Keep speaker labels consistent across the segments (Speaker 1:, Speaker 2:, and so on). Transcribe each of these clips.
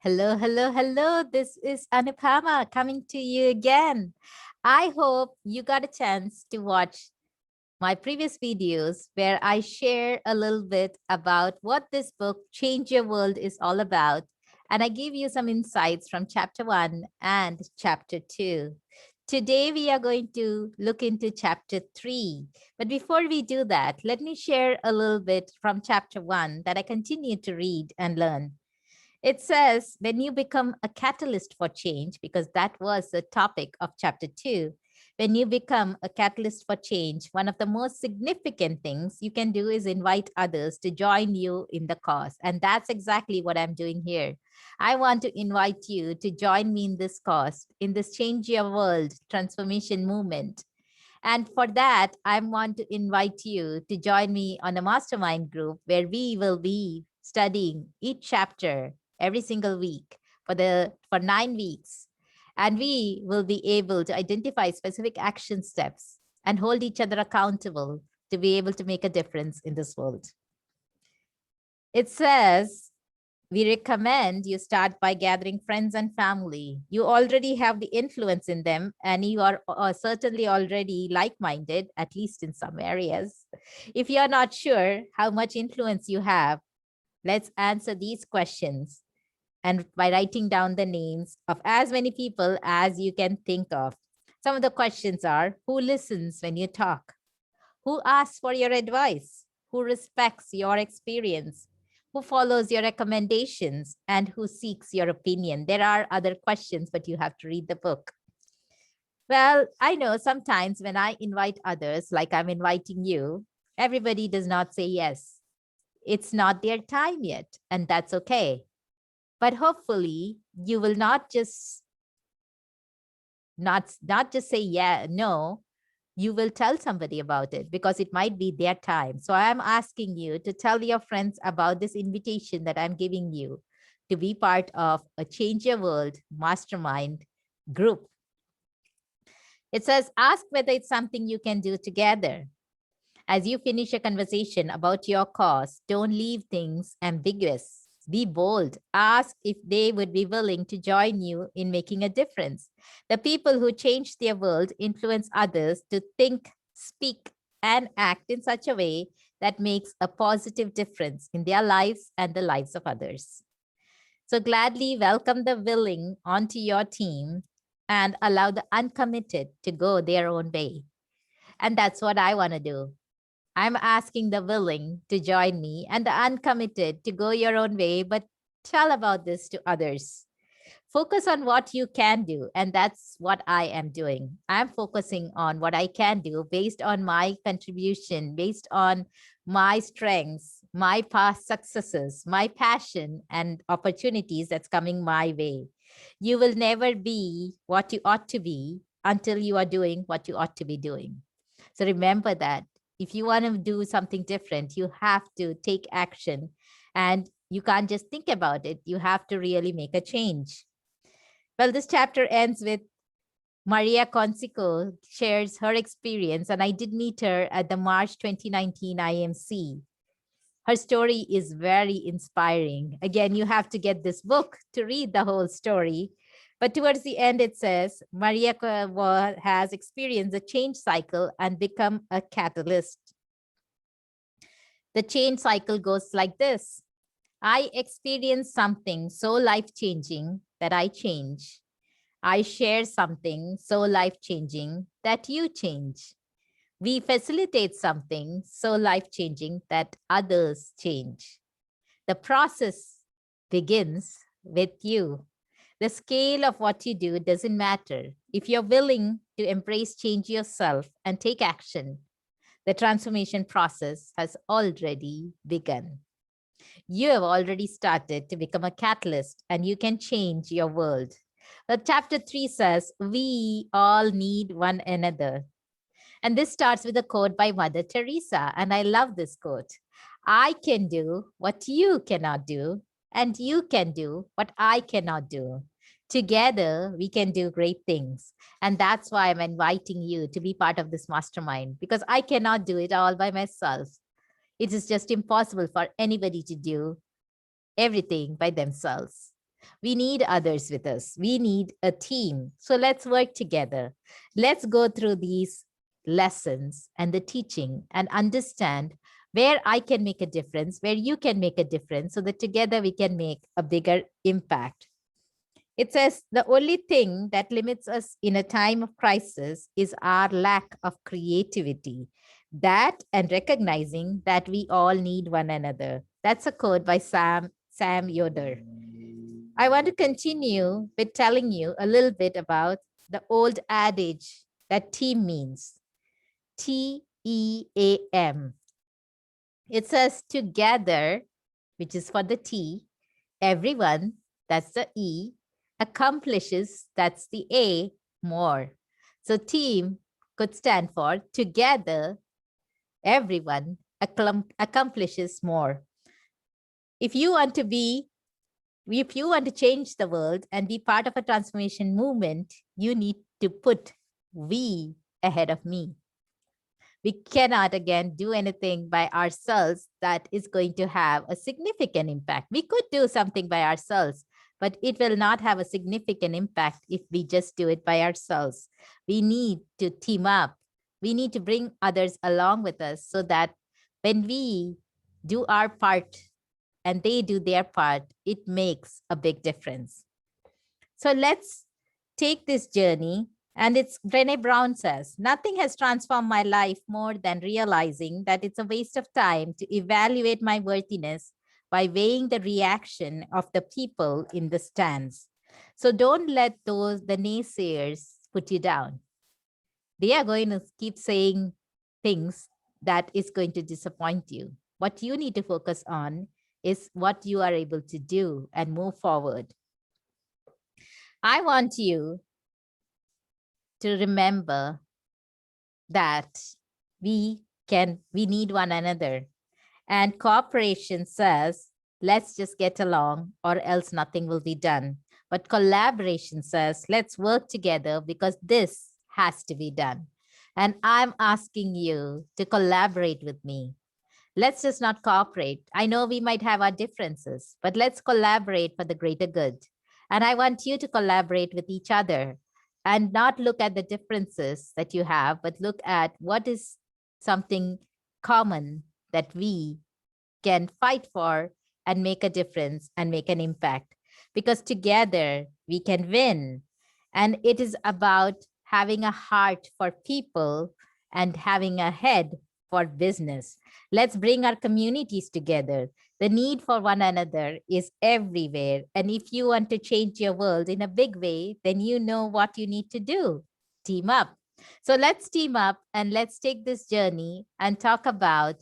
Speaker 1: Hello, hello, hello. This is Anupama coming to you again. I hope you got a chance to watch my previous videos where I share a little bit about what this book, Change Your World, is all about. And I give you some insights from chapter 1 and chapter 2. Today, we are going to look into chapter 3. But before we do that, let me share a little bit from chapter 1 that I continue to read and learn. It says, when you become a catalyst for change, because that was the topic of chapter 2, when you become a catalyst for change, one of the most significant things you can do is invite others to join you in the cause. And that's exactly what I'm doing here. I want to invite you to join me in this cause, in this Change Your World transformation movement. And for that, I want to invite you to join me on a mastermind group where we will be studying each chapter every single week for 9 weeks. And we will be able to identify specific action steps and hold each other accountable to be able to make a difference in this world. It says, we recommend you start by gathering friends and family. You already have the influence in them, and you are certainly already like-minded, at least in some areas. If you're not sure how much influence you have, let's answer these questions, and by writing down the names of as many people as you can think of. Some of the questions are, who listens when you talk? Who asks for your advice? Who respects your experience? Who follows your recommendations? And who seeks your opinion? There are other questions, but you have to read the book. Well, I know sometimes when I invite others, like I'm inviting you, everybody does not say yes. It's not their time yet, and that's okay. But hopefully you will not just say yeah, no, you will tell somebody about it because it might be their time. So I'm asking you to tell your friends about this invitation that I'm giving you to be part of a Change Your World mastermind group. It says, ask whether it's something you can do together. As you finish a conversation about your cause, don't leave things ambiguous. Be bold. Ask if they would be willing to join you in making a difference. The people who change their world influence others to think, speak, and act in such a way that makes a positive difference in their lives and the lives of others. So gladly welcome the willing onto your team and allow the uncommitted to go their own way. And that's what I want to do. I'm asking the willing to join me and the uncommitted to go your own way, but tell about this to others. Focus on what you can do, and that's what I am doing. I'm focusing on what I can do based on my contribution, based on my strengths, my past successes, my passion, and opportunities that's coming my way. You will never be what you ought to be until you are doing what you ought to be doing. So remember that. If you want to do something different, you have to take action, and you can't just think about it. You have to really make a change. Well, this chapter ends with Maria Conseco shares her experience, and I did meet her at the March 2019 IMC. Her story is very inspiring. Again, you have to get this book to read the whole story. But towards the end, it says, Maria has experienced a change cycle and become a catalyst. The change cycle goes like this. I experience something so life-changing that I change. I share something so life-changing that you change. We facilitate something so life-changing that others change. The process begins with you. The scale of what you do doesn't matter. If you're willing to embrace change yourself and take action, the transformation process has already begun. You have already started to become a catalyst, and you can change your world. But chapter 3 says, we all need one another. And this starts with a quote by Mother Teresa. And I love this quote. I can do what you cannot do, and you can do what I cannot do. Together, we can do great things. And that's why I'm inviting you to be part of this mastermind, because I cannot do it all by myself. It is just impossible for anybody to do everything by themselves. We need others with us. We need a team. So let's work together. Let's go through these lessons and the teaching and understand where I can make a difference, where you can make a difference, so that together we can make a bigger impact. It says the only thing that limits us in a time of crisis is our lack of creativity. That and recognizing that we all need one another. That's a quote by Sam Yoder. I want to continue with telling you a little bit about the old adage that team means. TEAM. It says together, which is for the T, everyone, that's the E, accomplishes, that's the A, more. So team could stand for together, everyone accomplishes more. If you want to change the world and be part of a transformation movement, you need to put we ahead of me. We cannot, again, do anything by ourselves that is going to have a significant impact. We could do something by ourselves, but it will not have a significant impact if we just do it by ourselves. We need to team up. We need to bring others along with us so that when we do our part and they do their part, it makes a big difference. So let's take this journey. And it's Brené Brown says, nothing has transformed my life more than realizing that it's a waste of time to evaluate my worthiness by weighing the reaction of the people in the stands. So don't let the naysayers put you down. They are going to keep saying things that is going to disappoint you. What you need to focus on is what you are able to do and move forward. I want you to remember that we need one another. And cooperation says, let's just get along or else nothing will be done. But collaboration says, let's work together because this has to be done. And I'm asking you to collaborate with me. Let's just not cooperate. I know we might have our differences, but let's collaborate for the greater good. And I want you to collaborate with each other and not look at the differences that you have, but look at what is something common that we can fight for and make a difference and make an impact. Because together we can win. And it is about having a heart for people and having a head for business. Let's bring our communities together. The need for one another is everywhere. And if you want to change your world in a big way, then you know what you need to do. Team up. So let's team up and let's take this journey and talk about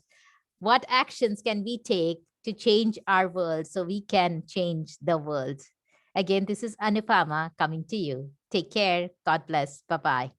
Speaker 1: what actions can we take to change our world so we can change the world. Again, this is Anupama coming to you. Take care. God bless. Bye-bye.